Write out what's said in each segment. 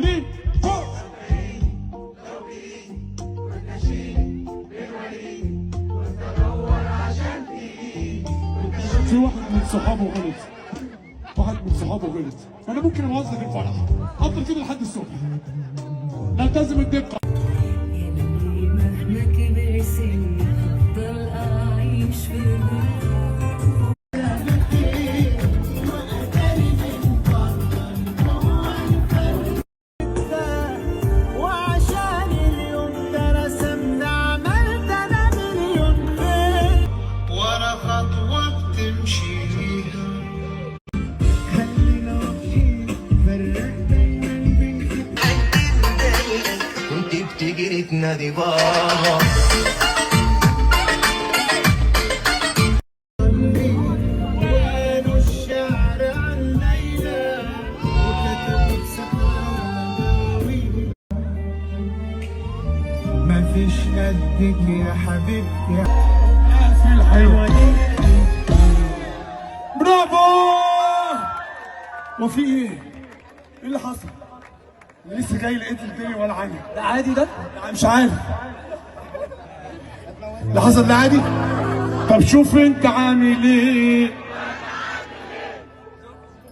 3 4. في واحد من صحابه غلط، فانا ممكن اوظف الفرح افضل كده لحد الصبح. نلتزم الدقه. مهما كبر سني هفضل اعيش في وعشان اليوم ده رسمت عملت انا مليون خير ورا خطوة بتمشيها. خلينا واقفين فرق دايما بين كنت بتجري تنادي بابا. وقالوا الشعر عن ليلى وكتبت سحر مفيش قدك يا حبيبتي في الحلوه دي. برافو. وفي ايه؟ ايه اللي حصل؟ أنا لسه جاي لقيت الدنيا ولا حاجه. ده عادي ده؟ لا مش عارف. اللي حصل ده عادي؟ طب شوف انت عامل ايه؟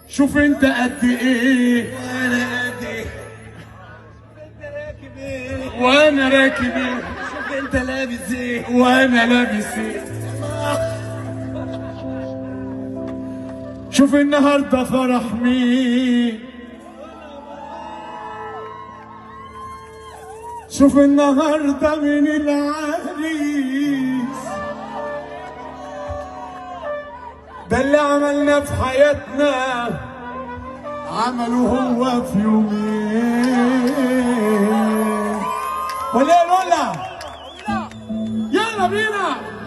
شوف انت قد ايه؟ انا قدي وانا راكب ايه؟ شوف انت لابس ايه وانا لابس ايه؟ شوف النهارده فرح مين؟ شوف النهارده من العريس ده اللي عملنا في حياتنا عمله هو في يومين. ولا يا لولا يلا بينا.